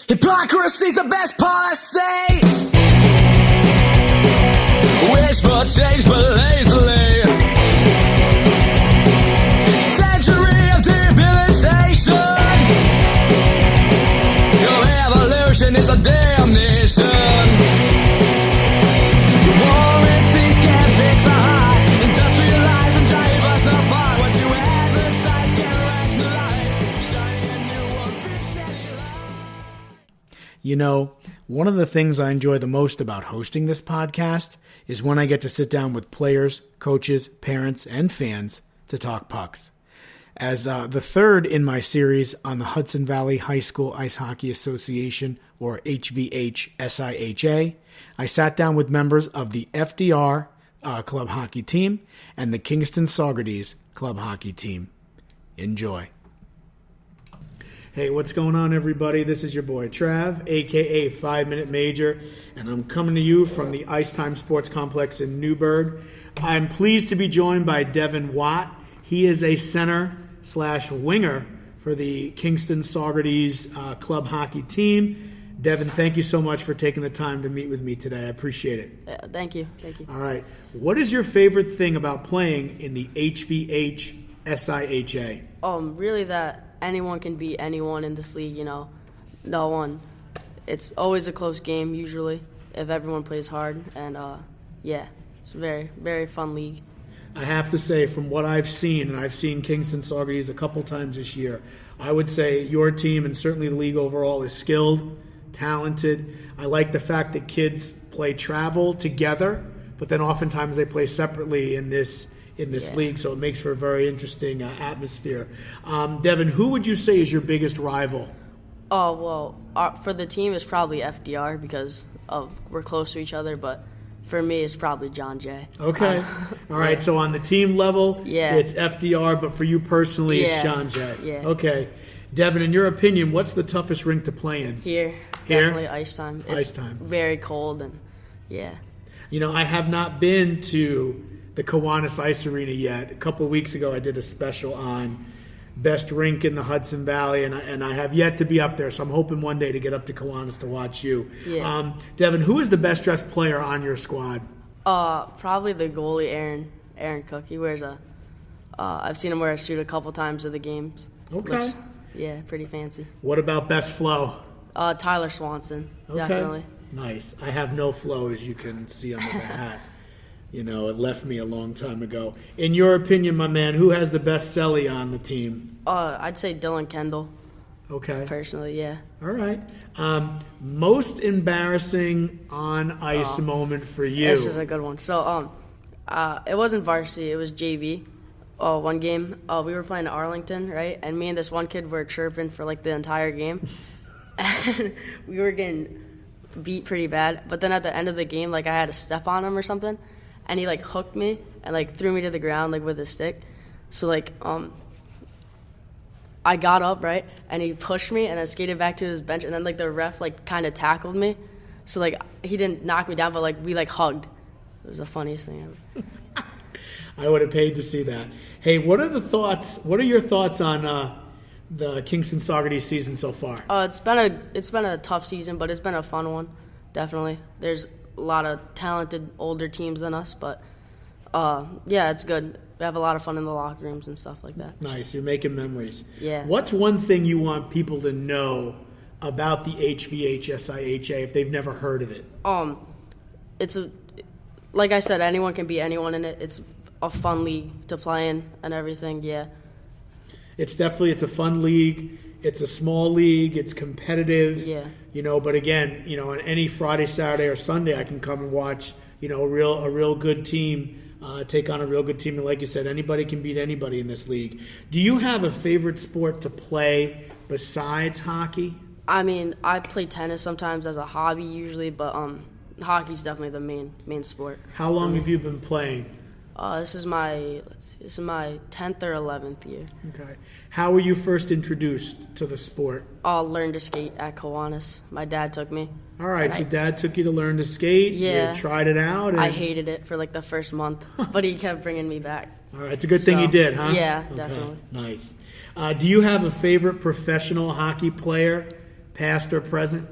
Hypocrisy's the best policy. Wish for change but lazily. Century of debilitation. Your evolution is a damnation. Warranties can't fix a heart. Industrialize and drive us apart. What you advertise can't rationalize. Shining a new one, fix any lie. You know, one of the things I enjoy the most about hosting this podcast is when I get to sit down with players, coaches, parents, and fans to talk pucks. As the third in my series on the Hudson Valley High School Ice Hockey Association, or HVHSIHA, I sat down with members of the FDR Club Hockey Team and the Kingston Saugerties Club Hockey Team. Enjoy. Hey, what's going on, everybody? This is your boy Trav, a.k.a. 5 Minute Major, and I'm coming to you from the Ice Time Sports Complex in Newburgh. I'm pleased to be joined by Devin Watt. He is a center/winger for the Kingston Saugerties Club Hockey Team. Devin, thank you so much for taking the time to meet with me today. I appreciate it. Thank you. All right. What is your favorite thing about playing in the HVHSIHA? Really that anyone can beat anyone in this league, no one. It's always a close game usually if everyone plays hard, and it's a very, very fun league. I have to say, from what I've seen, and I've seen Kingston Saugerties a couple times this year, I would say your team and certainly the league overall is skilled, talented. I like the fact that kids play travel together, but then oftentimes they play separately in this league, so it makes for a very interesting atmosphere. Devin, who would you say is your biggest rival? For the team, it's probably FDR because we're close to each other, but for me, it's probably John Jay. Okay. All right, so on the team level, it's FDR, but for you personally, it's John Jay. Yeah. Okay. Devin, in your opinion, what's the toughest rink to play in? Here? Definitely Ice Time. It's very cold, and I have not been to the Kiwanis Ice Arena yet. A couple of weeks ago, I did a special on best rink in the Hudson Valley, and I have yet to be up there, so I'm hoping one day to get up to Kiwanis to watch you. Yeah. Devin, who is the best dressed player on your squad? Probably the goalie, Aaron Cook. He wears I've seen him wear a suit a couple times at the games. Okay. Looks, pretty fancy. What about best flow? Tyler Swanson, definitely. Nice. I have no flow, as you can see under the hat. It left me a long time ago. In your opinion, my man, who has the best celly on the team? I'd say Dylan Kendall. Okay. Personally, yeah. All right. Most embarrassing on ice moment for you? This is a good one. So, it wasn't varsity. It was JV. One game, we were playing Arlington, right? And me and this one kid were chirping for, the entire game. And we were getting beat pretty bad. But then at the end of the game, I had to step on him or something. And he, hooked me and, threw me to the ground, with his stick. So, I got up, right? And he pushed me and then skated back to his bench. And then, the ref, kind of tackled me. So, he didn't knock me down, but, we, hugged. It was the funniest thing ever. I would have paid to see that. Hey, what are your thoughts on the Kingston Saugerties season so far? It's been a tough season, but it's been a fun one, definitely. There's a lot of talented older teams than us, but it's good. We have a lot of fun in the locker rooms and stuff like that. Nice, you're making memories. Yeah. What's one thing you want people to know about the HVHSIHA if they've never heard of it? Like I said, anyone can beat anyone in it. It's a fun league to play in and everything, yeah. It's a fun league. It's a small league. It's competitive. Yeah. But again, on any Friday, Saturday, or Sunday, I can come and watch, a real good team take on a real good team. And like you said, anybody can beat anybody in this league. Do you have a favorite sport to play besides hockey? I mean, I play tennis sometimes as a hobby usually, but hockey's definitely the main sport. How long have you been playing? This is my 10th or 11th year. Okay. How were you first introduced to the sport? I learned to skate at Kiwanis. My dad took me. All right, so Dad took you to learn to skate. Yeah. You tried it out. I hated it for the first month, but he kept bringing me back. All right, it's a good thing you did, huh? Yeah, okay. Definitely. Nice. Do you have a favorite professional hockey player, past or present?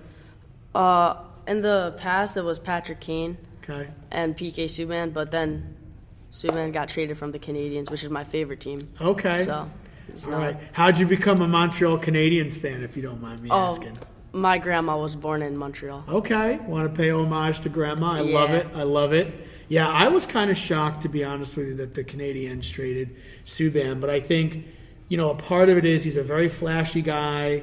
In the past, it was Patrick Kane Okay. and PK Subban, but then Subban got traded from the Canadiens, which is my favorite team. Okay. So, it's All not. right. How'd you become a Montreal Canadiens fan, if you don't mind me asking? My grandma was born in Montreal. Okay. Want to pay homage to Grandma. I love it. I love it. Yeah, I was kind of shocked, to be honest with you, that the Canadiens traded Subban. But I think, a part of it is he's a very flashy guy.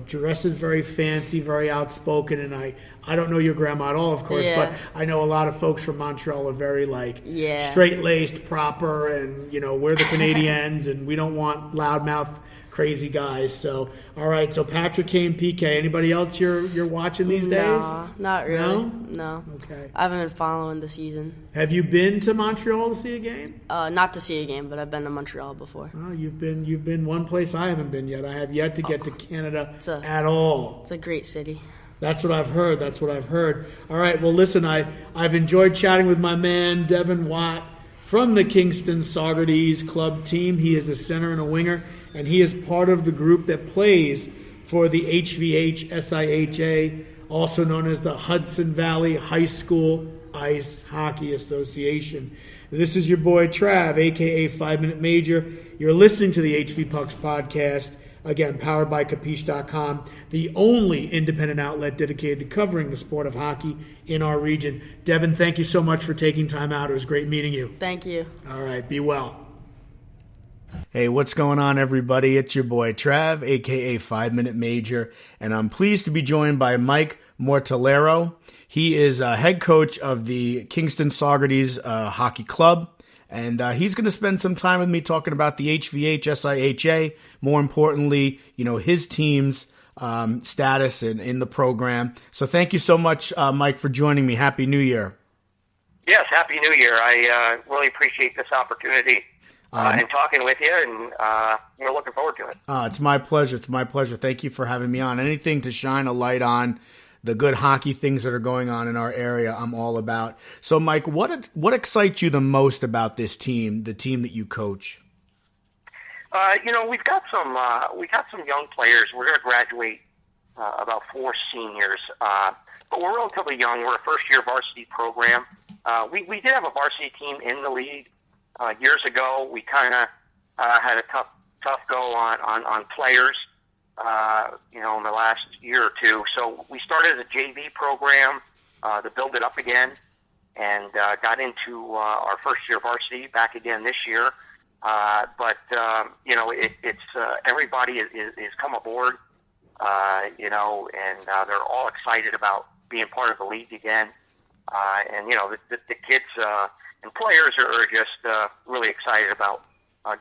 Dresses very fancy, very outspoken, and I don't know your grandma at all, of course, but I know a lot of folks from Montreal are very straight-laced, proper, and we're the Canadiens, and we don't want loudmouth, crazy guys. So, all right. So Patrick Kane, PK. Anybody else you're watching these days? No, not really. No. Okay. I haven't been following the season. Have you been to Montreal to see a game? Not to see a game, but I've been to Montreal before. Oh, you've been one place I haven't been yet. I have yet to get to Canada at all. It's a great city. That's what I've heard. All right. Well, listen, I've enjoyed chatting with my man, Devin Watt, from the Kingston Saugerties Club team. He is a center and a winger, and he is part of the group that plays for the HVHSIHA, also known as the Hudson Valley High School Ice Hockey Association. This is your boy Trav, a.k.a. 5 Minute Major. You're listening to the HV Pucks podcast, again, powered by Capiche.com, the only independent outlet dedicated to covering the sport of hockey in our region. Devin, thank you so much for taking time out. It was great meeting you. Thank you. All right, be well. Hey, what's going on, everybody? It's your boy Trav, a.k.a. 5 Minute Major, and I'm pleased to be joined by Mike Mortellero. He is head coach of the Kingston Saugerties Hockey Club. And he's going to spend some time with me talking about the HVHSIHA, more importantly, his team's status in the program. So thank you so much, Mike, for joining me. Happy New Year. Yes, Happy New Year. I really appreciate this opportunity and talking with you, and we're looking forward to it. It's my pleasure. Thank you for having me on. Anything to shine a light on the good hockey things that are going on in our area, I'm all about. So, Mike, what excites you the most about this team, the team that you coach? We've got some young players. We're going to graduate about 4 seniors, but we're relatively young. We're a first-year varsity program. We did have a varsity team in the league years ago. We kind of had a tough go on players. In the last year or two. So we started a JV program to build it up again, and got into our first year varsity back again this year. But it's everybody is come aboard, and they're all excited about being part of the league again. The kids and players are just really excited about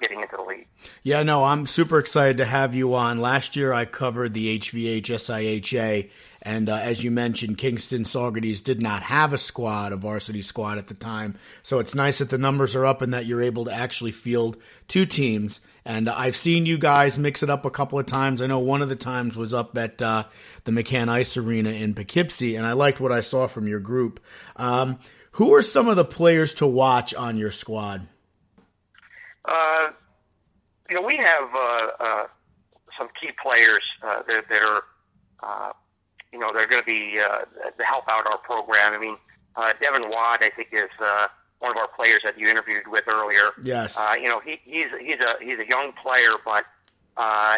getting into the league. Yeah, no, I'm super excited to have you on. Last year I covered the HVHSIHA, and as you mentioned, Kingston Saugerties did not have a varsity squad at the time. So it's nice that the numbers are up and that you're able to actually field 2 teams. And I've seen you guys mix it up a couple of times. I know one of the times was up at the McCann Ice Arena in Poughkeepsie, and I liked what I saw from your group. Who are some of the players to watch on your squad? We have some key players that are, they're going to be to help out our program. I mean, Devin Watt, I think, is one of our players that you interviewed with earlier. Yes. He's a young player, but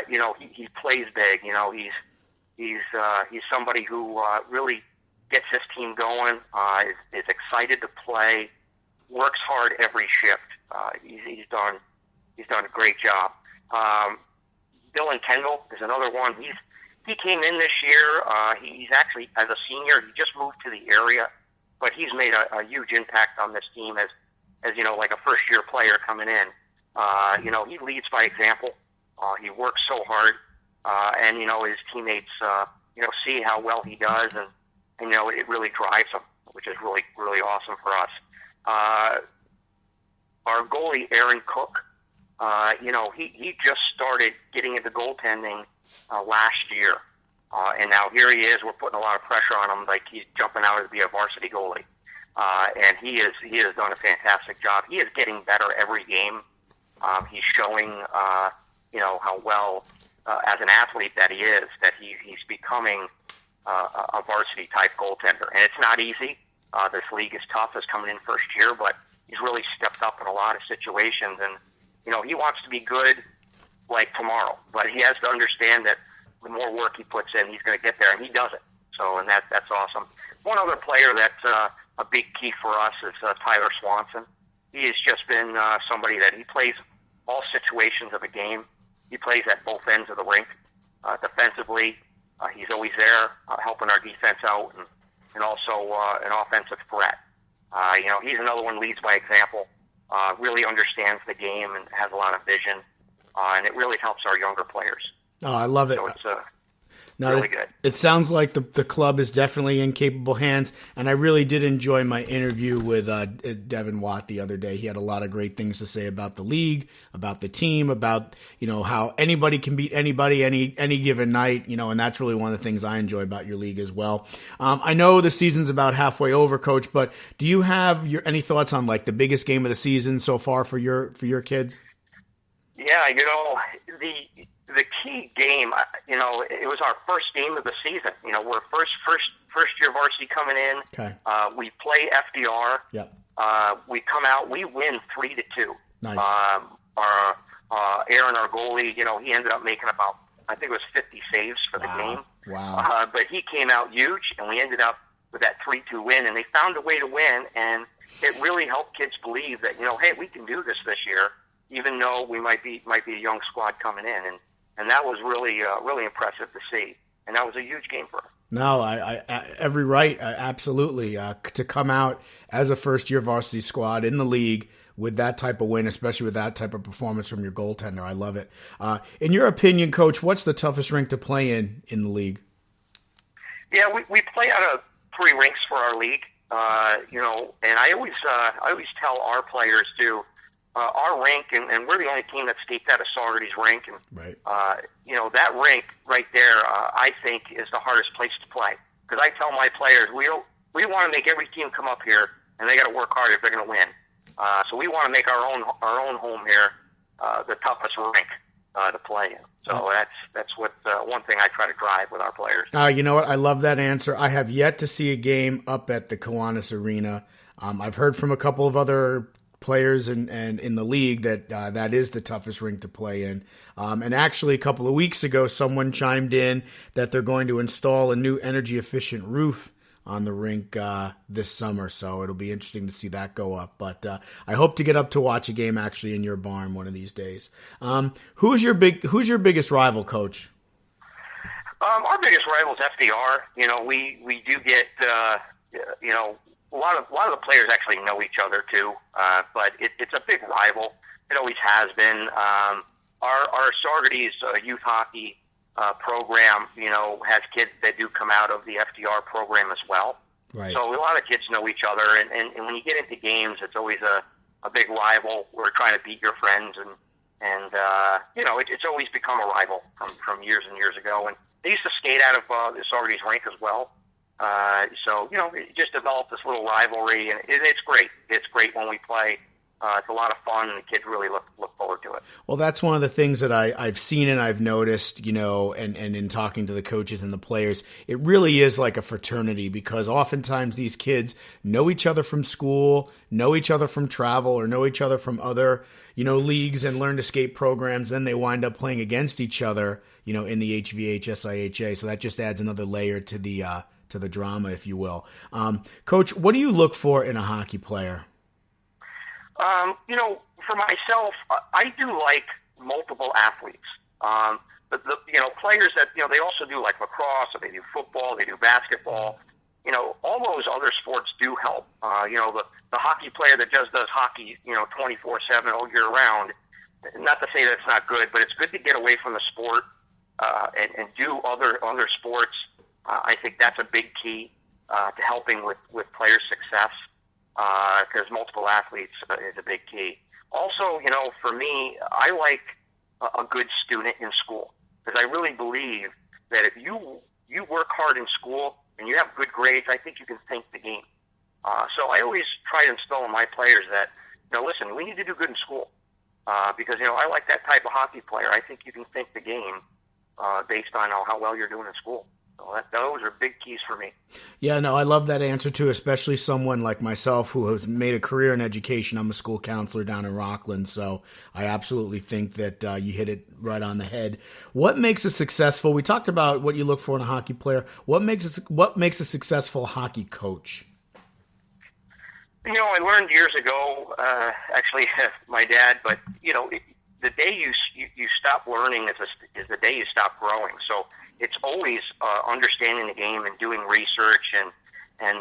he plays big. He's somebody who really gets his team going. Is excited to play. Works hard every shift. He's done a great job. Dylan Kendall is another one. He came in this year. He's actually, as a senior, he just moved to the area, but he's made a huge impact on this team as like a first year player coming in. He leads by example. He works so hard, and his teammates see how well he does, and it really drives them, which is really, really awesome for us. Our goalie, Aaron Cook, he just started getting into goaltending last year. And now here he is. We're putting a lot of pressure on him, like he's jumping out to be a varsity goalie. And he has done a fantastic job. He is getting better every game. He's showing, how well as an athlete that he is, that he's becoming a varsity type goaltender. And it's not easy. This league is tough as coming in first year, but he's really stepped up in a lot of situations. And, he wants to be good like tomorrow, but he has to understand that the more work he puts in, he's going to get there, and he does it. So, and that's awesome. One other player that's a big key for us is Tyler Swanson. He has just been somebody that he plays all situations of a game. He plays at both ends of the rink. Defensively, he's always there helping our defense out, and also an offensive threat. He's another one leads by example, really understands the game and has a lot of vision, and it really helps our younger players. Oh, I love it. So it's No, really good. It sounds like the club is definitely in capable hands, and I really did enjoy my interview with Devin Watt the other day. He had a lot of great things to say about the league, about the team, about how anybody can beat anybody any given night, and that's really one of the things I enjoy about your league as well. I know the season's about halfway over, Coach, but do you have any thoughts on like the biggest game of the season so far for your kids? Yeah, the key game, it was our first game of the season. We're first year varsity coming in. Okay. We play FDR. Yep. We come out, we win 3-2. Nice. Aaron, our goalie, he ended up making about, I think it was 50 saves for the game. Wow. But he came out huge, and we ended up with that 3-2 win, and they found a way to win, and it really helped kids believe that, hey, we can do this year, even though we might be a young squad coming in, and that was really really impressive to see, and that was a huge game for us. No, I every right, absolutely. To come out as a first-year varsity squad in the league with that type of win, especially with that type of performance from your goaltender, I love it. In your opinion, Coach, what's the toughest rink to play in the league? Yeah, we play out of 3 rinks for our league, and I always tell our players too. Our rink, and we're the only team that escaped out of Saugerties rink, and right. That rink right there, I think, is the hardest place to play. Because I tell my players, we want to make every team come up here, and they got to work hard if they're going to win. So we want to make our own home here the toughest rink to play in. So that's what one thing I try to drive with our players. You know what? I love that answer. I have yet to see a game up at the Kiwanis Arena. I've heard from a couple of other players and in the league that is the toughest rink to play in. And actually a couple of weeks ago, someone chimed in that they're going to install a new energy efficient roof on the rink this summer. So it'll be interesting to see that go up. But I hope to get up to watch a game actually in your barn one of these days. Who's your biggest rival, Coach? Our biggest rival is FDR. We do get a lot of the players actually know each other too, but it's a big rival. It always has been. Our Saugerties youth hockey program, has kids that do come out of the FDR program as well. Right. So a lot of kids know each other, and when you get into games, it's always a big rival. We're trying to beat your friends, and it's always become a rival from years and years ago. And they used to skate out of the Saugerties rink as well. So it just developed this little rivalry, and it's great. It's great when we play. It's a lot of fun, and the kids really look forward to it. Well, that's one of the things that I've seen and I've noticed, and in talking to the coaches and the players, it really is like a fraternity, because oftentimes these kids know each other from school, know each other from travel, or know each other from other, leagues and learn to skate programs. Then they wind up playing against each other, in the HVHSIHA. So that just adds another layer to the drama, if you will. Coach, what do you look for in a hockey player? For myself, I do like multiple athletes. But players that, they also do like lacrosse, or they do football, they do basketball. All those other sports do help. The hockey player that just does hockey, 24/7 all year round. Not to say that's not good, but it's good to get away from the sport and do other sports. I think that's a big key to helping with players' success, because multiple athletes is a big key. Also, for me, I like a good student in school, because I really believe that if you work hard in school and you have good grades, I think you can think the game. So I always try to instill in my players that, listen, we need to do good in school, because, I like that type of hockey player. I think you can think the game. based on how well you're doing in school. So those are big keys for me. Yeah, no, I love that answer too, especially someone like myself who has made a career in education. I'm a school counselor down in Rockland, so I absolutely think that you hit it right on the head. What makes a successful? We talked about what you look for in a hockey player. What makes a successful hockey coach? I learned years ago, actually, my dad. But the day you stop learning is the day you stop growing. So it's always understanding the game and doing research, and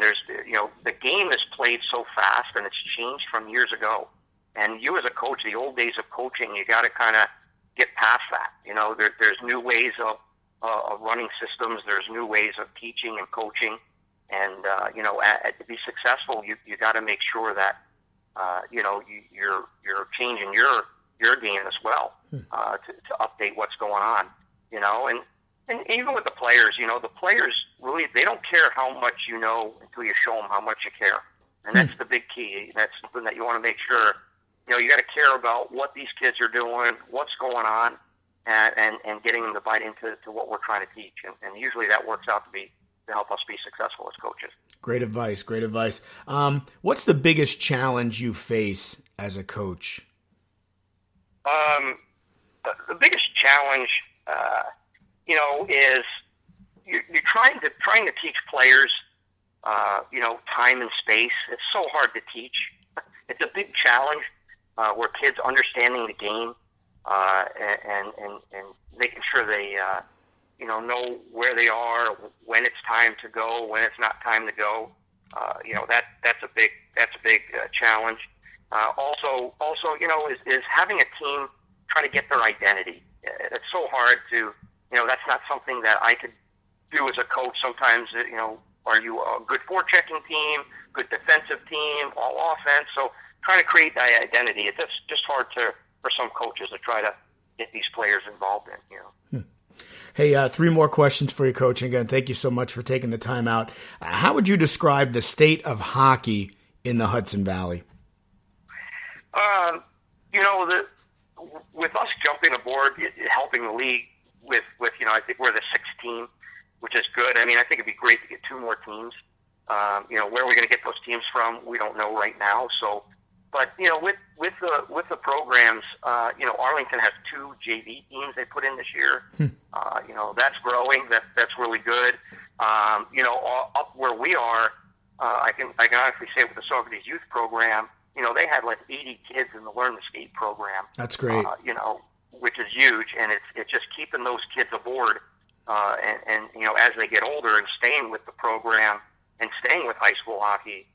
there's the game is played so fast and it's changed from years ago. And you as a coach, the old days of coaching, you got to kind of get past that. There's new ways of running systems. There's new ways of teaching and coaching. And to be successful, you got to make sure that you're changing your game as well to update what's going on. And even with the players, the players really, they don't care how much you know until you show them how much you care. And that's the big key. That's something that you want to make sure. You got to care about what these kids are doing, what's going on, and getting them to bite into what we're trying to teach. And usually that works out to help us be successful as coaches. Great advice. Great advice. What's the biggest challenge you face as a coach? The biggest challenge, is you're trying to teach players, time and space. It's so hard to teach. It's a big challenge where kids understanding the game and making sure they know where they are, when it's time to go, when it's not time to go. That's a big challenge. Also, is having a team trying to get their identity. It's so hard to, that's not something that I could do as a coach. Sometimes, are you a good forechecking team, good defensive team, all offense? So trying to create that identity, it's just hard for some coaches to try to get these players involved in, Hey, 3 more questions for you, Coach. And again, thank you so much for taking the time out. How would you describe the state of hockey in the Hudson Valley? With us jumping aboard, helping the league with I think we're the 6th team, which is good. I mean, I think it'd be great to get 2 more teams. Where are we going to get those teams from? We don't know right now. So, but with the programs, Arlington has 2 JV teams they put in this year. That's growing. That's really good. Up where we are, I can honestly say with the Saugerties youth program, they had like 80 kids in the Learn to Skate program. That's great. Which is huge, and it's just keeping those kids aboard, and as they get older and staying with the program and staying with high school hockey,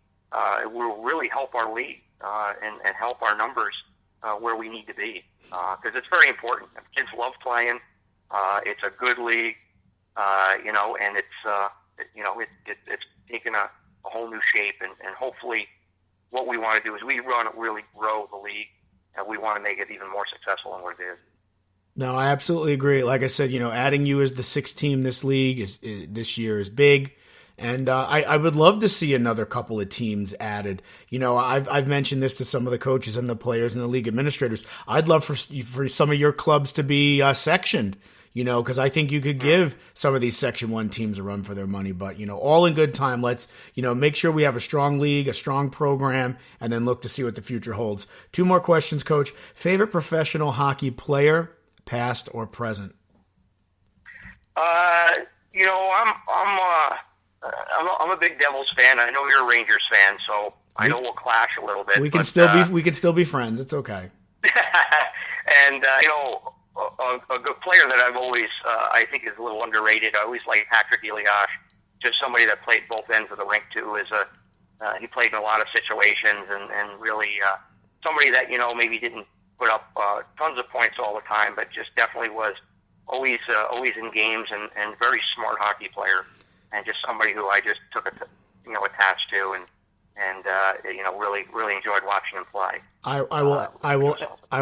it will really help our league and help our numbers where we need to be, because it's very important. Kids love playing. It's a good league, and it's taken a whole new shape, and hopefully what we want to do is we want to really grow the league, and we want to make it even more successful than what it is. No, I absolutely agree. Like I said, adding you as the 6th team this this year is big. And I would love to see another couple of teams added. I've mentioned this to some of the coaches and the players and the league administrators. I'd love for some of your clubs to be sectioned, because I think you could give some of these Section 1 teams a run for their money. But, all in good time. Let's, make sure we have a strong league, a strong program, and then look to see what the future holds. 2 more questions, Coach. Favorite professional hockey player, past or present? I'm a big Devils fan. I know you're a Rangers fan, so I know we'll clash a little bit. We can still be friends. It's okay. And a good player that I've always I think is a little underrated. I always like Patrick Elias, just somebody that played both ends of the rink too. He played in a lot of situations and really somebody that maybe didn't put up tons of points all the time, but just definitely was always in games and very smart hockey player. And just somebody who I just took attached to, and really enjoyed watching him play. I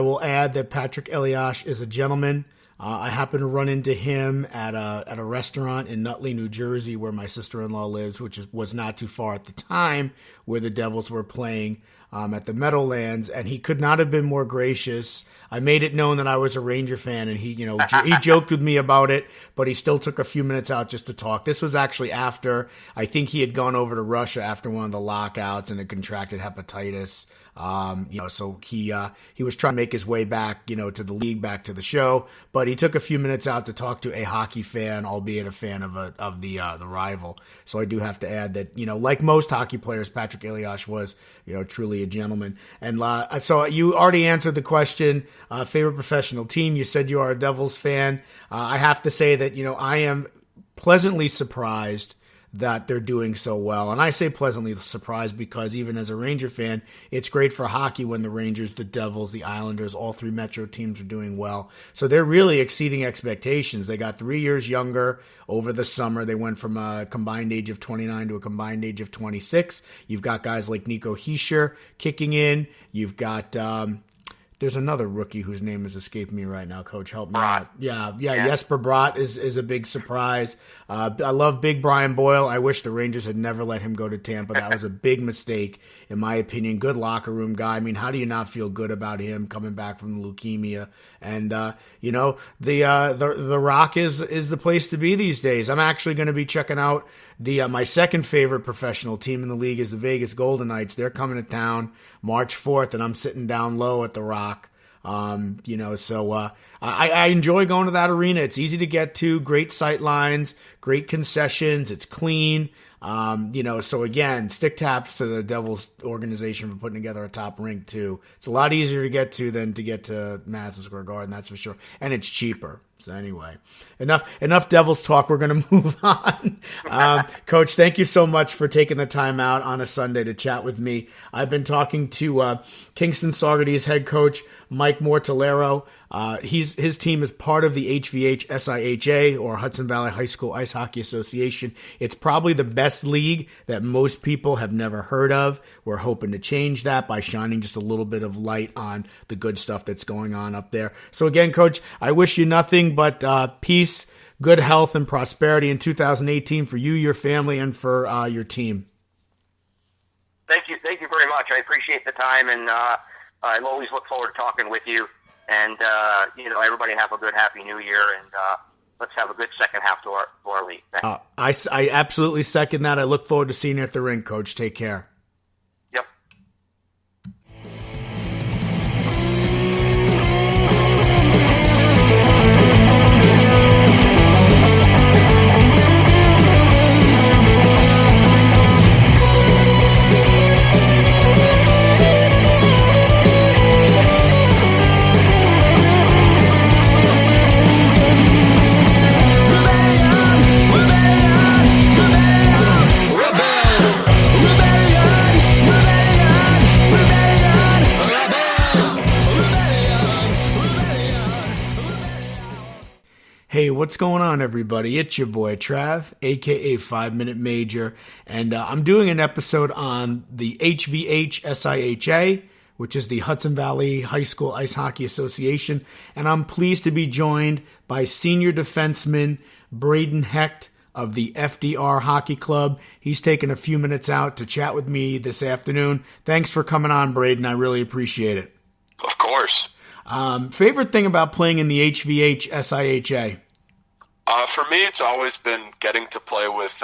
will add that Patrick Elias is a gentleman. I happened to run into him at a restaurant in Nutley, New Jersey, where my sister-in-law lives, which was not too far at the time where the Devils were playing. at the Meadowlands, and he could not have been more gracious. I made it known that I was a Ranger fan, and he joked with me about it, but he still took a few minutes out just to talk. This was actually after, I think he had gone over to Russia after one of the lockouts and had contracted hepatitis. So he was trying to make his way back, to the league, back to the show, but he took a few minutes out to talk to a hockey fan, albeit a fan of the rival. So I do have to add that, like most hockey players, Patrick Elias was, truly a gentleman. And so you already answered the question, favorite professional team. You said you are a Devils fan. I have to say that, I am pleasantly surprised that they're doing so well. And I say pleasantly surprised because even as a Ranger fan, it's great for hockey when the Rangers, the Devils, the Islanders, all three Metro teams are doing well. So they're really exceeding expectations. They got 3 years younger over the summer. They went from a combined age of 29 to a combined age of 26. You've got guys like Nico Hischier kicking in. You've got... there's another rookie whose name has escaped me right now. Coach, help me out. Yeah. Jesper Bratt is a big surprise. I love Big Brian Boyle. I wish the Rangers had never let him go to Tampa. That was a big mistake, in my opinion. Good locker room guy. I mean, how do you not feel good about him coming back from leukemia? And the Rock is the place to be these days. I'm actually going to be checking out my second favorite professional team in the league is the Vegas Golden Knights. They're coming to town March 4th, and I'm sitting down low at the Rock. So I enjoy going to that arena. It's easy to get to, great sight lines, great concessions. It's clean. So again, stick taps to the Devils organization for putting together a top rink too. It's a lot easier to get to than to get to Madison Square Garden, that's for sure. And it's cheaper. So anyway, enough Devils talk. We're going to move on. Coach, thank you so much for taking the time out on a Sunday to chat with me. I've been talking to Kingston Saugerties head coach Mike Mortellero. His team is part of the HVHSIHA, or Hudson Valley High School Ice Hockey Association. It's probably the best league that most people have never heard of. We're hoping to change that by shining just a little bit of light on the good stuff that's going on up there. So again, Coach, I wish you nothing but peace, good health, and prosperity in 2018 for you, your family, and for your team. Thank you very much. I appreciate the time, and I always look forward to talking with you. And everybody have a good, happy New Year, and let's have a good second half to our league. I absolutely second that. I look forward to seeing you at the rink, Coach. Take care. Yep. Hey, what's going on, everybody? It's your boy, Trav, a.k.a. 5 Minute Major, and I'm doing an episode on the HVHSIHA, which is the Hudson Valley High School Ice Hockey Association, and I'm pleased to be joined by senior defenseman Braden Hecht of the FDR Hockey Club. He's taken a few minutes out to chat with me this afternoon. Thanks for coming on, Braden. I really appreciate it. Of course. Favorite thing about playing in the HVHSIHA? For me, it's always been getting to play with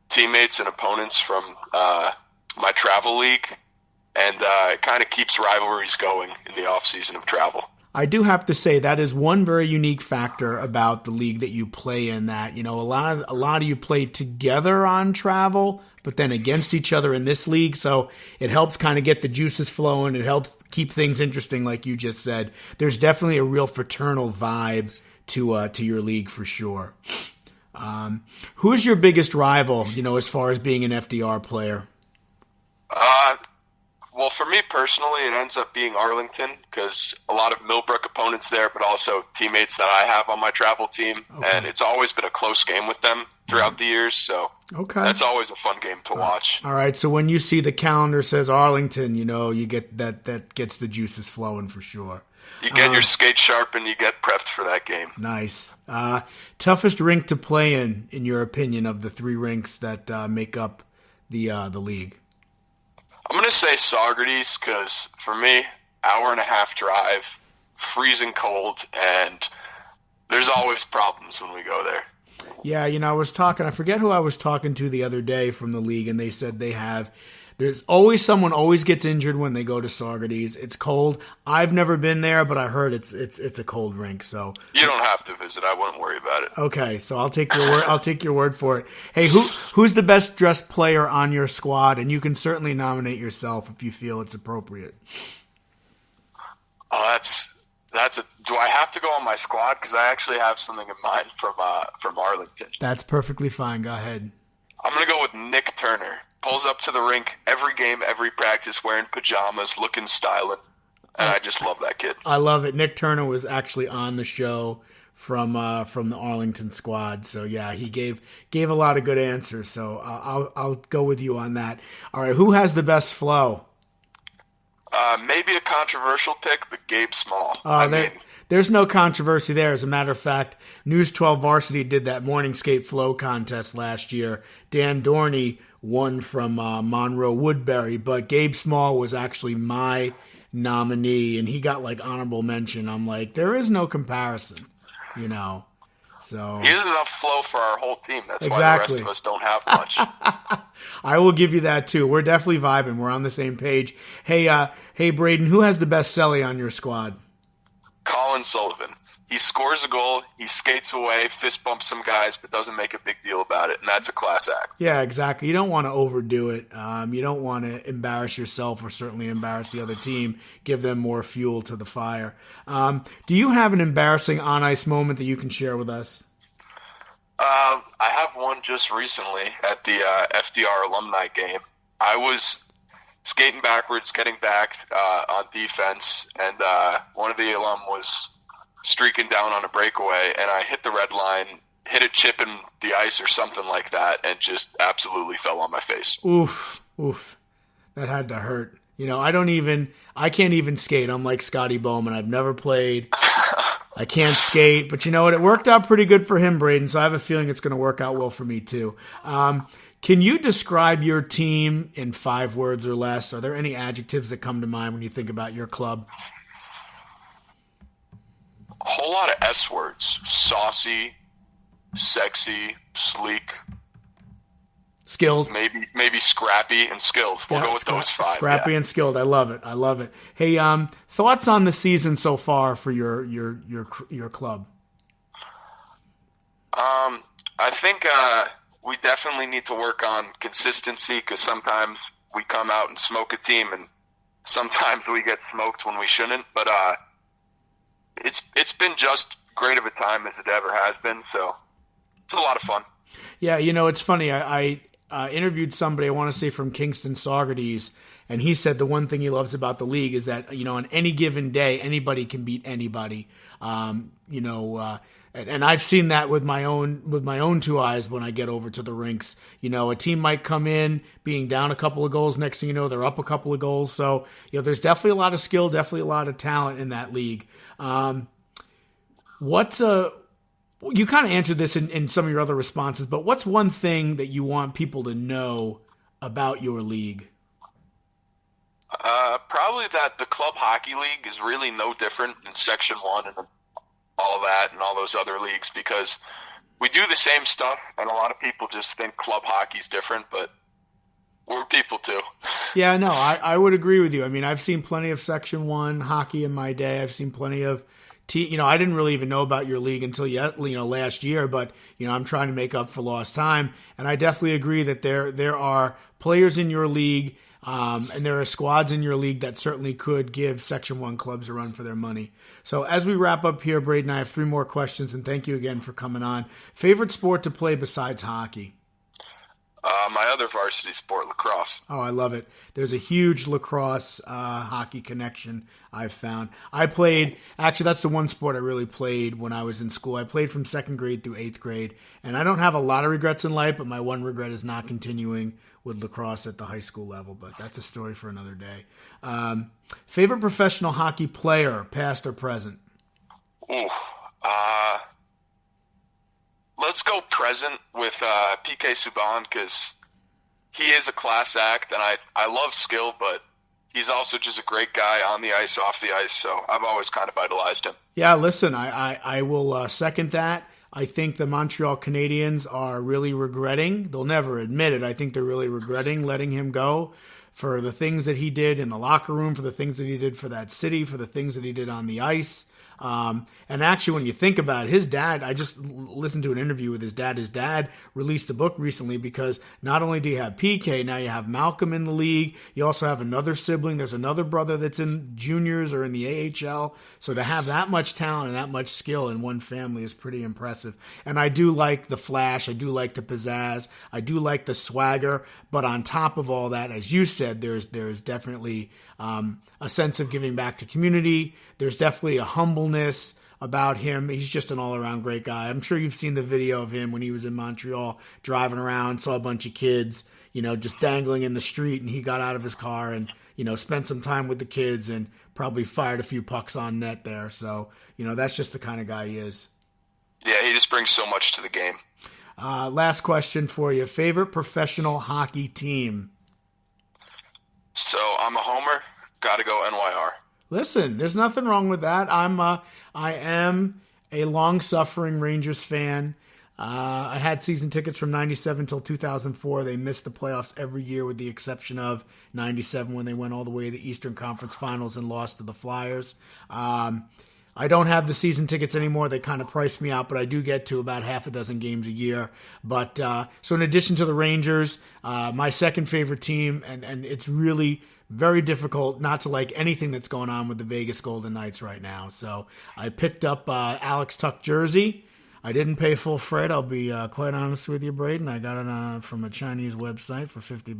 teammates and opponents from my travel league, and it kind of keeps rivalries going in the off-season of travel. I do have to say that is one very unique factor about the league that you play in, that, a lot of you play together on travel, but then against each other in this league. So it helps kind of get the juices flowing. It helps keep things interesting, like you just said. There's definitely a real fraternal vibe to your league for sure. Who's your biggest rival, as far as being an FDR player? Well, for me personally, it ends up being Arlington, because a lot of Millbrook opponents there, but also teammates that I have on my travel team. Okay. And it's always been a close game with them throughout the years, so that's always a fun game to watch. All right, so when you see the calendar says Arlington, you get that gets the juices flowing for sure. You get your skates sharp and you get prepped for that game. Nice. Toughest rink to play in your opinion, of the three rinks that make up the league? I'm going to say Saugerties because, for me, hour and a half drive, freezing cold, and there's always problems when we go there. Yeah, I forget who I was talking to the other day from the league, and they said there's always someone always gets injured when they go to Saugerties. It's cold. I've never been there, but I heard it's a cold rink. So you don't have to visit. I wouldn't worry about it. Okay, so I'll take your word. I'll take your word for it. Hey, who's the best dressed player on your squad? And you can certainly nominate yourself if you feel it's appropriate. Oh, do I have to go on my squad? Because I actually have something in mind from Arlington. That's perfectly fine. Go ahead. I'm going to go with Nick Turner. Pulls up to the rink every game, every practice, wearing pajamas, looking styling. And I just love that kid. I love it. Nick Turner was actually on the show from the Arlington squad. So, yeah, he gave a lot of good answers. So I'll go with you on that. All right, who has the best flow? Maybe a controversial pick, but Gabe Small. There's no controversy there. As a matter of fact, News 12 Varsity did that morning skate flow contest last year. Dan Dorney won from Monroe Woodbury, but Gabe Small was actually my nominee, and he got like honorable mention. I'm like, there is no comparison, So he has enough flow for our whole team. That's exactly why the rest of us don't have much. I will give you that too. We're definitely vibing. We're on the same page. Hey, Braden, who has the best celly on your squad? Colin Sullivan. He scores a goal, he skates away, fist bumps some guys, but doesn't make a big deal about it, and that's a class act. Yeah, exactly. You don't want to overdo it. You don't want to embarrass yourself or certainly embarrass the other team. Give them more fuel to the fire. Do you have an embarrassing on-ice moment that you can share with us? I have one just recently at the FDR alumni game. I was skating backwards, getting back on defense, and one of the alum was streaking down on a breakaway, and I hit the red line, hit a chip in the ice or something like that, and just absolutely fell on my face. Oof. That had to hurt. I can't even skate. I'm like Scotty Bowman. I've never played. I can't skate, but you know what? It worked out pretty good for him, Braden, so I have a feeling it's going to work out well for me too. Can you describe your team in 5 words or less? Are there any adjectives that come to mind when you think about your club? A whole lot of S words. Saucy, sexy, sleek. Skilled. Maybe scrappy and skilled. We'll go with those 5. Scrappy and skilled. I love it. Hey, thoughts on the season so far for your club? I think we definitely need to work on consistency because sometimes we come out and smoke a team and sometimes we get smoked when we shouldn't. But it's been just great of a time as it ever has been. So it's a lot of fun. Yeah, it's funny. I interviewed somebody, I want to say from Kingston Saugerties, and he said the one thing he loves about the league is that, on any given day, anybody can beat anybody. And I've seen that with my own 2 eyes when I get over to the rinks. A team might come in being down a couple of goals. Next thing you know, they're up a couple of goals. So, there's definitely a lot of skill, definitely a lot of talent in that league. You kind of answered this in some of your other responses, but what's one thing that you want people to know about your league? Probably that the club hockey league is really no different than Section 1 and all that and all those other leagues because we do the same stuff, and a lot of people just think club hockey's different, but we're people too. Yeah, no, I would agree with you. I mean, I've seen plenty of Section 1 hockey in my day. I've seen plenty of I didn't really even know about your league until last year, but I'm trying to make up for lost time, and I definitely agree that there are players in your league, and there are squads in your league that certainly could give Section 1 clubs a run for their money. So as we wrap up here, Braden, I have 3 more questions, and thank you again for coming on. Favorite sport to play besides hockey? My other varsity sport, lacrosse. Oh, I love it. There's a huge lacrosse hockey connection I've found. That's the one sport I really played when I was in school. I played from 2nd grade through 8th grade, and I don't have a lot of regrets in life, but my one regret is not continuing with lacrosse at the high school level, but that's a story for another day. Favorite professional hockey player, past or present? Ooh, let's go present with PK Subban because he is a class act, and I love skill, but he's also just a great guy on the ice, off the ice, so I've always kind of idolized him. Yeah, listen, I will second that. I think the Montreal Canadiens are really regretting, they'll never admit it, I think they're really regretting letting him go for the things that he did in the locker room, for the things that he did for that city, for the things that he did on the ice. And actually, when you think about it, his dad, I just listened to an interview with his dad. His dad released a book recently because not only do you have PK, now you have Malcolm in the league. You also have another sibling. There's another brother that's in juniors or in the AHL. So to have that much talent and that much skill in one family is pretty impressive. And I do like the flash. I do like the pizzazz. I do like the swagger. But on top of all that, as you said, there's definitely a sense of giving back to community. There's definitely a humbleness about him. He's just an all-around great guy. I'm sure you've seen the video of him when he was in Montreal driving around, saw a bunch of kids, just dangling in the street, and he got out of his car and, spent some time with the kids and probably fired a few pucks on net there. So, that's just the kind of guy he is. Yeah, he just brings so much to the game. Last question for you. Favorite professional hockey team? So I'm a homer. Got to go NYR. Listen, there's nothing wrong with that. I am a long-suffering Rangers fan. I had season tickets from 97 till 2004. They missed the playoffs every year with the exception of 97 when they went all the way to the Eastern Conference Finals and lost to the Flyers. I don't have the season tickets anymore. They kind of priced me out, but I do get to about half a dozen games a year. But so in addition to the Rangers, my second favorite team, and it's really very difficult not to like anything that's going on with the Vegas Golden Knights right now. So I picked up Alex Tuch jersey. I didn't pay full freight. I'll be quite honest with you, Braden. I got it from a Chinese website for $50.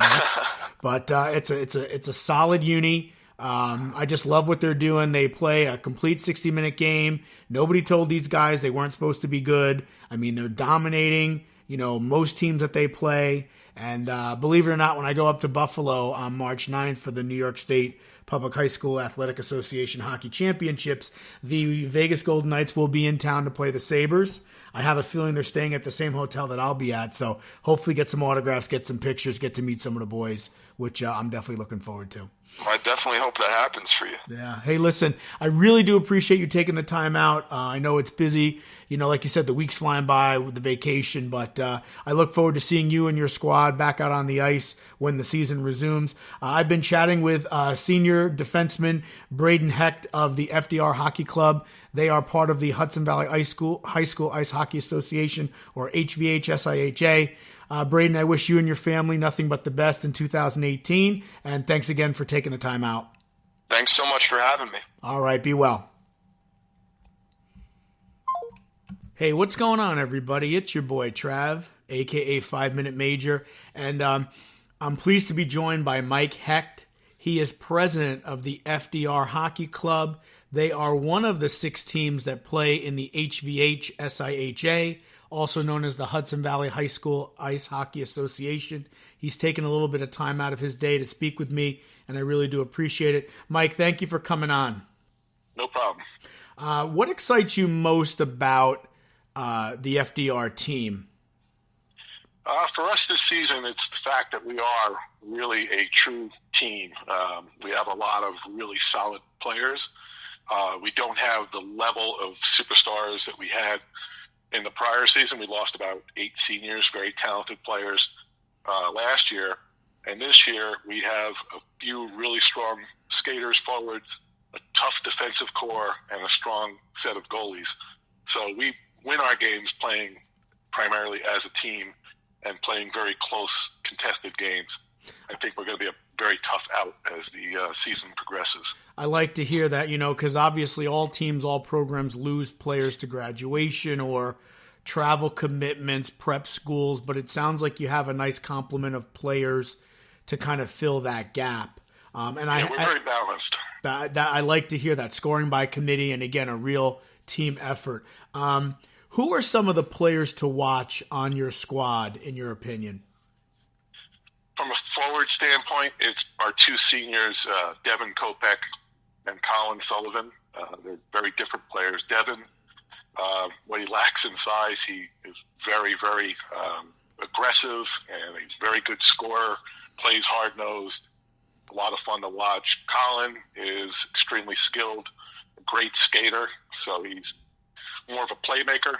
But it's a solid uni. I just love what they're doing. They play a complete 60-minute game. Nobody told these guys they weren't supposed to be good. I mean, they're dominating, most teams that they play. And believe it or not, when I go up to Buffalo on March 9th for the New York State Public High School Athletic Association Hockey Championships, the Vegas Golden Knights will be in town to play the Sabres. I have a feeling they're staying at the same hotel that I'll be at. So hopefully get some autographs, get some pictures, get to meet some of the boys, which I'm definitely looking forward to. I definitely hope that happens for you. Yeah. Hey, listen, I really do appreciate you taking the time out. I know it's busy. Like you said, the week's flying by with the vacation, but I look forward to seeing you and your squad back out on the ice when the season resumes. I've been chatting with senior defenseman Braden Hecht of the FDR Hockey Club. They are part of the Hudson Valley High School Ice Hockey Association, or HVHSIHA. Braden, I wish you and your family nothing but the best in 2018, and thanks again for taking the time out. Thanks so much for having me. All right, be well. Hey, what's going on, everybody? It's your boy, Trav, a.k.a. 5 Minute Major, and I'm pleased to be joined by Mike Hecht. He is president of the FDR Hockey Club. They are one of the 6 teams that play in the HVHSIHA, also known as the Hudson Valley High School Ice Hockey Association. He's taken a little bit of time out of his day to speak with me, and I really do appreciate it. Mike, thank you for coming on. No problem. What excites you most about the FDR team? For us this season, it's the fact that we are really a true team. We have a lot of really solid players. We don't have the level of superstars that we had in the prior season. We lost about 8 seniors, very talented players last year. And this year we have a few really strong skaters, forwards, a tough defensive core, and a strong set of goalies. So we win our games playing primarily as a team and playing very close, contested games. I think we're going to be a very tough out as the season progresses. I like to hear that, because obviously all teams, all programs lose players to graduation or travel commitments, prep schools, but it sounds like you have a nice complement of players to kind of fill that gap. We're very balanced. I like to hear that, scoring by committee, and again, a real team effort. Who are some of the players to watch on your squad, in your opinion? From a forward standpoint, it's our 2 seniors, Devin Kopech and Colin Sullivan. They're very different players. Devin, what he lacks in size, he is very, very aggressive and a very good scorer, plays hard-nosed, a lot of fun to watch. Colin is extremely skilled, a great skater, so he's more of a playmaker,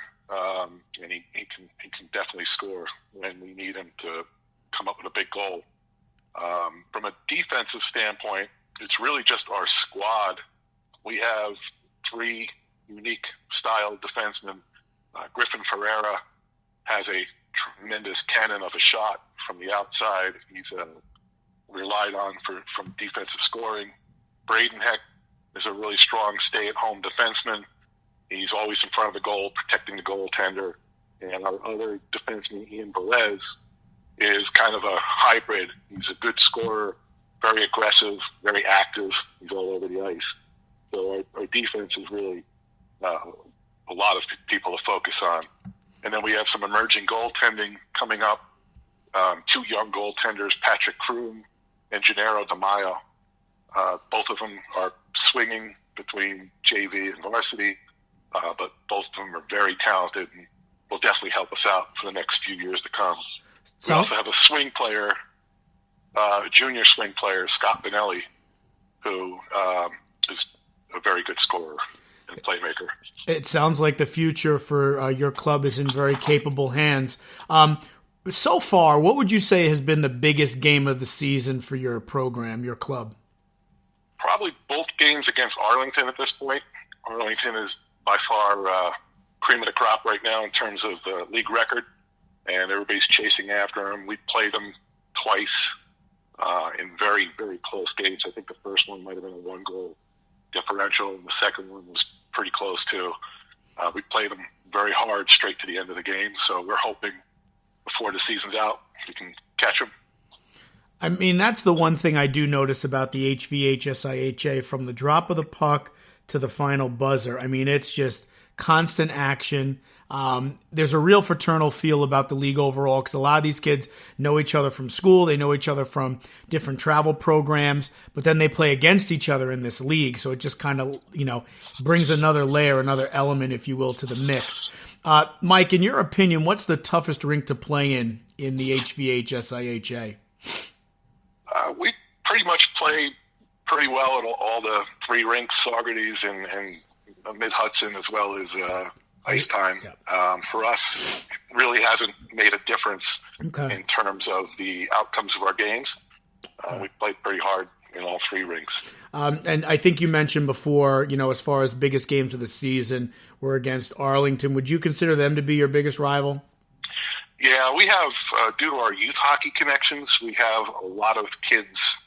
and he can definitely score when we need him to come up with a big goal. From a defensive standpoint, it's really just our squad. We have 3 unique style defensemen. Griffin Ferreira has a tremendous cannon of a shot from the outside. He's relied on from defensive scoring. Braden Heck is a really strong stay-at-home defenseman. He's always in front of the goal, protecting the goaltender. And our other defenseman, Ian Velez, is kind of a hybrid. He's a good scorer, very aggressive, very active. He's all over the ice. So our defense is really a lot of people to focus on. And then we have some emerging goaltending coming up. 2 young goaltenders, Patrick Kroom and Gennaro DeMaio. Both of them are swinging between JV and varsity, but both of them are very talented and will definitely help us out for the next few years to come. We also have a swing player, a junior swing player, Scott Benelli, who is a very good scorer and playmaker. It sounds like the future for your club is in very capable hands. So far, what would you say has been the biggest game of the season for your program, your club? Probably both games against Arlington at this point. Arlington is by far cream of the crop right now in terms of the league record, and everybody's chasing after them. We played them twice in very, very close games. I think the first one might have been a 1-goal differential, and the second one was pretty close too. We played them very hard straight to the end of the game, so we're hoping before the season's out we can catch them. I mean, that's the one thing I do notice about the HVHSIHA, from the drop of the puck to the final buzzer. I mean, it's just constant action. There's a real fraternal feel about the league overall because a lot of these kids know each other from school. They know each other from different travel programs, but then they play against each other in this league. So it just kind of, brings another layer, another element, if you will, to the mix. Mike, in your opinion, what's the toughest rink to play in the HVHSIHA? We pretty much play pretty well at all the 3 rinks, Saugerties and Mid-Hudson, as well as ice time. For us, it really hasn't made a difference in terms of the outcomes of our games. We played pretty hard in all 3 rinks. And I think you mentioned before, as far as biggest games of the season were against Arlington. Would you consider them to be your biggest rival? Yeah, we have, due to our youth hockey connections, we have a lot of kids,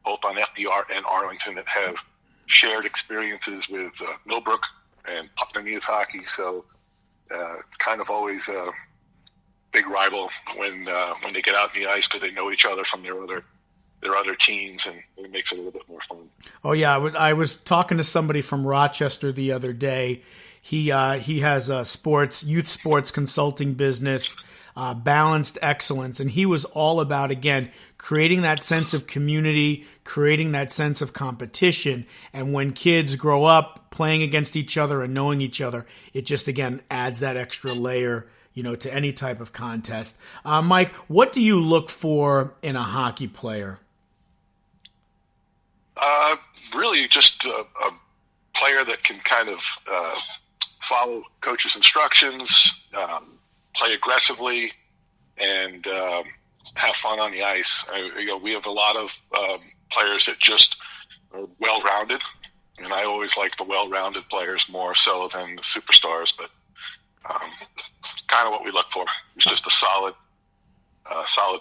both on FDR and Arlington, that have shared experiences with Millbrook and Putnam youth hockey. So it's kind of always a big rival when they get out in the ice because they know each other from their other teams, and it makes it a little bit more fun. Oh yeah, I was talking to somebody from Rochester the other day. He has a youth sports consulting business, Balanced Excellence, and he was all about, again, creating that sense of community, creating that sense of competition. And when kids grow up playing against each other and knowing each other, it just, again, adds that extra layer, to any type of contest. Mike, what do you look for in a hockey player? Really just a player that can kind of follow coach's instructions, play aggressively, and have fun on the ice. We have a lot of players that just are well-rounded, and I always like the well-rounded players more so than the superstars, but kind of what we look for. It's just a solid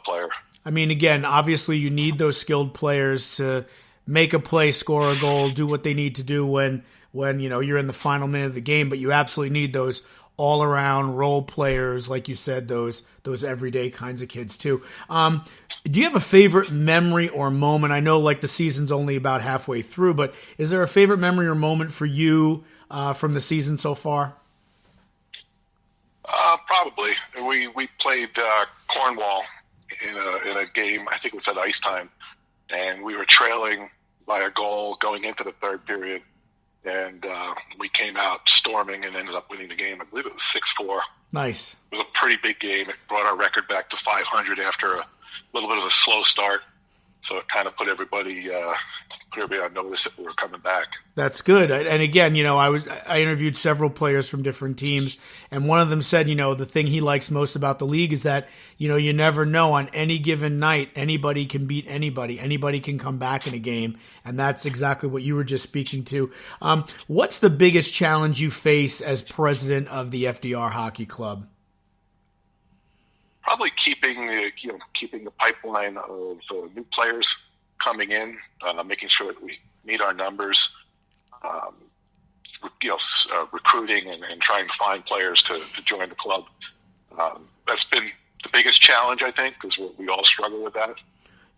player. I mean, again, obviously you need those skilled players to make a play, score a goal, do what they need to do when you're in the final minute of the game, but you absolutely need those all-around role players, like you said, those everyday kinds of kids too. Do you have a favorite memory or moment? I know the season's only about halfway through, but is there a favorite memory or moment for you from the season so far? Probably. We played Cornwall in a game, I think it was at ice time, and we were trailing by a goal going into the third period. And we came out storming and ended up winning the game. I believe it was 6-4. Nice. It was a pretty big game. It brought our record back to 500 after a little bit of a slow start. So it kind of put everybody on notice that we were coming back. That's good. And again, I interviewed several players from different teams, and one of them said, the thing he likes most about the league is that, you never know, on any given night, anybody can beat anybody. Anybody can come back in a game, and that's exactly what you were just speaking to. What's the biggest challenge you face as president of the FDR Hockey Club? Probably keeping the pipeline of new players coming in, making sure that we meet our numbers, recruiting and trying to find players to join the club. That's been the biggest challenge, I think, because we all struggle with that.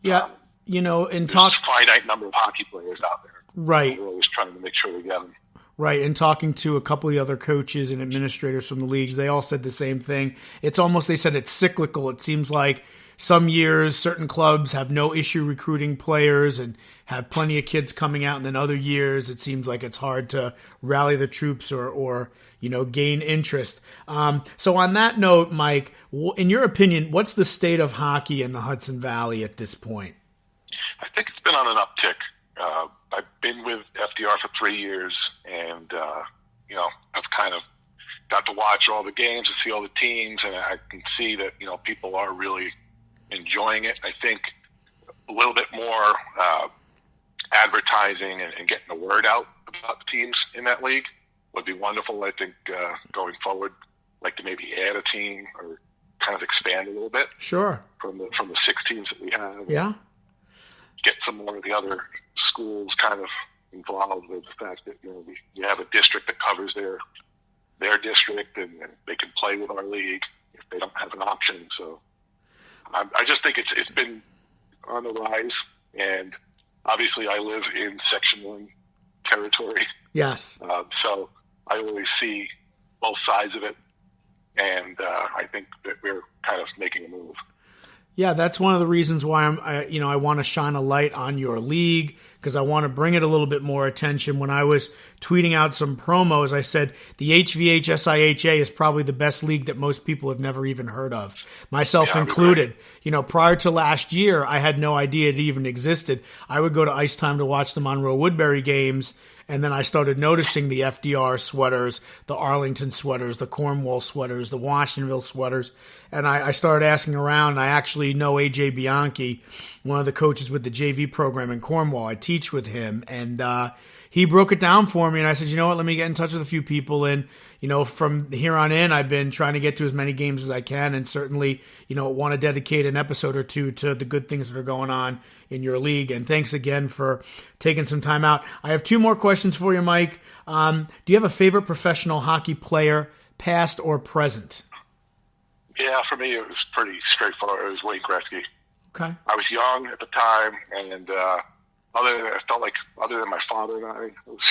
Yeah, there's a finite number of hockey players out there. Right. We're always trying to make sure we get them. Right, and talking to a couple of the other coaches and administrators from the leagues, they all said the same thing. It's almost, they said it's cyclical. It seems like some years certain clubs have no issue recruiting players and have plenty of kids coming out, and then other years it seems like it's hard to rally the troops or gain interest. So on that note, Mike, in your opinion, what's the state of hockey in the Hudson Valley at this point? I think it's been on an uptick. I've been with FDR for 3 years, and I've kind of got to watch all the games and see all the teams, and I can see that people are really enjoying it. I think a little bit more advertising and getting the word out about the teams in that league would be wonderful. I think going forward, like to maybe add a team or kind of expand a little bit. Sure. From the 6 teams that we have. Yeah. Get some more of the other schools kind of involved with the fact that we have a district that covers their district, and they can play with our league if they don't have an option. So I just think it's been on the rise, and obviously I live in Section 1 territory. Yes. So I always see both sides of it, and I think that we're kind of making a move. Yeah, that's one of the reasons why I want to shine a light on your league, because I want to bring it a little bit more attention. When I was tweeting out some promos, I said the HVHSIHA is probably the best league that most people have never even heard of, myself included. Prior to last year, I had no idea it even existed. I would go to Ice Time to watch the Monroe-Woodbury games, and then I started noticing the FDR sweaters, the Arlington sweaters, the Cornwall sweaters, the Washingtonville sweaters. And I started asking around, and I actually know AJ Bianchi, one of the coaches with the JV program in Cornwall. I teach with him, and he broke it down for me, and I said, you know what, let me get in touch with a few people, and from here on in, I've been trying to get to as many games as I can, and certainly, want to dedicate an episode or two to the good things that are going on in your league. And thanks again for taking some time out. I have 2 more questions for you, Mike. Do you have a favorite professional hockey player, past or present? Yeah, for me, it was pretty straightforward. It was Wayne Gretzky. Okay. I was young at the time, and I felt like other than my father and I, it was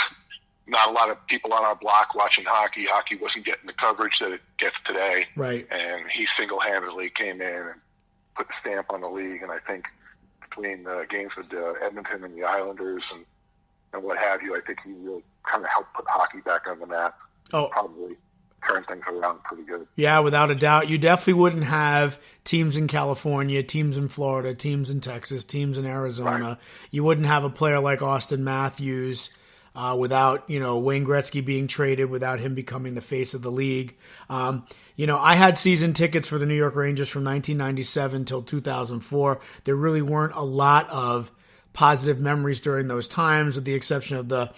not a lot of people on our block watching hockey. Hockey wasn't getting the coverage that it gets today. Right. And he single-handedly came in and put the stamp on the league. And I think between the games with Edmonton and the Islanders and what have you, I think he really kind of helped put hockey back on the map. Oh. Probably turn things around pretty good. Yeah, without a doubt. You definitely wouldn't have teams in California, teams in Florida, teams in Texas, teams in Arizona. Right. You wouldn't have a player like Austin Matthews without, Wayne Gretzky being traded, without him becoming the face of the league. I had season tickets for the New York Rangers from 1997 till 2004. There really weren't a lot of positive memories during those times, with the exception of the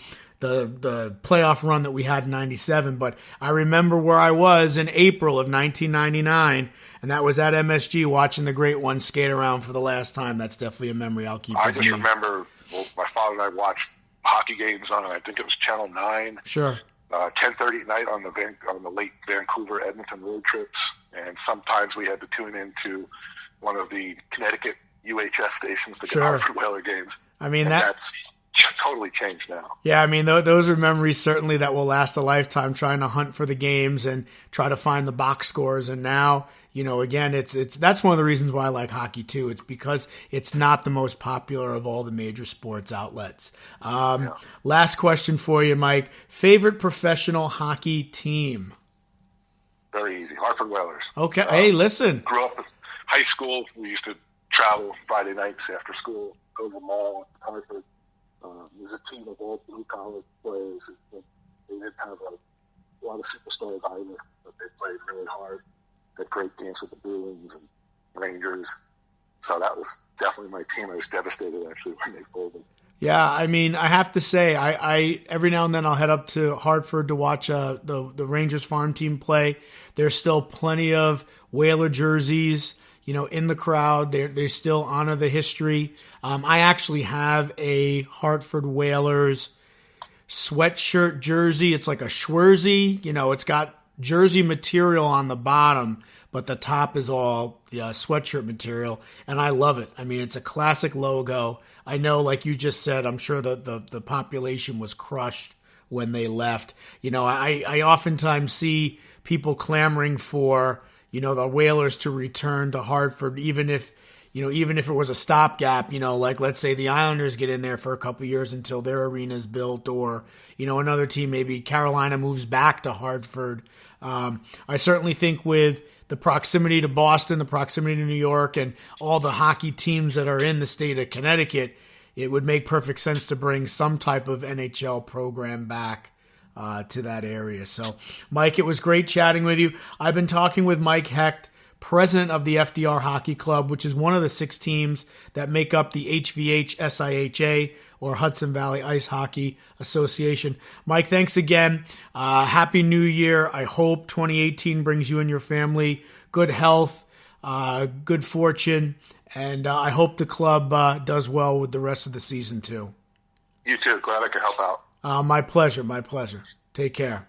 playoff run that we had in 97. But I remember where I was in April of 1999, and that was at MSG watching the Great One skate around for the last time. That's definitely a memory I'll keep. I just remember my father and I watched hockey games on, I think it was Channel 9. Sure. 10:30 at night on the late Vancouver Edmonton road trips, and sometimes we had to tune into one of the Connecticut UHS stations to get Hartford Whaler games. I mean, that's totally changed now. Yeah, I mean, those are memories certainly that will last a lifetime, trying to hunt for the games and try to find the box scores. And now, again, that's one of the reasons why I like hockey too. It's because it's not the most popular of all the major sports outlets. Last question for you, Mike. Favorite professional hockey team? Very easy. Hartford Whalers. Okay. Hey, listen. Grew up in high school. We used to travel Friday nights after school, go to the mall in Hartford. It was a team of all blue-collar players. They didn't have a lot of superstars either, but they played really hard. Had great games with the Bruins and Rangers. So that was definitely my team. I was devastated, actually, when they folded. Yeah, I mean, I have to say, I every now and then I'll head up to Hartford to watch the Rangers farm team play. There's still plenty of Whaler jerseys, in the crowd. They still honor the history. I actually have a Hartford Whalers sweatshirt jersey. It's like a Schwerzy. It's got jersey material on the bottom, but the top is all sweatshirt material, and I love it. I mean, it's a classic logo. I know, like you just said, I'm sure the population was crushed when they left. I oftentimes see people clamoring for, the Whalers to return to Hartford, even if it was a stopgap, like let's say the Islanders get in there for a couple of years until their arena is built, or, another team, maybe Carolina moves back to Hartford. I certainly think with the proximity to Boston, the proximity to New York, and all the hockey teams that are in the state of Connecticut, it would make perfect sense to bring some type of NHL program back to that area. So, Mike, it was great chatting with you. I've been talking with Mike Hecht, president of the FDR Hockey Club, which is one of the 6 teams that make up the HVHSIHA, or Hudson Valley Ice Hockey Association. Mike, thanks again. Happy New Year. I hope 2018 brings you and your family good health, good fortune, and I hope the club does well with the rest of the season too. You too. Glad I could help out. My pleasure. Take care.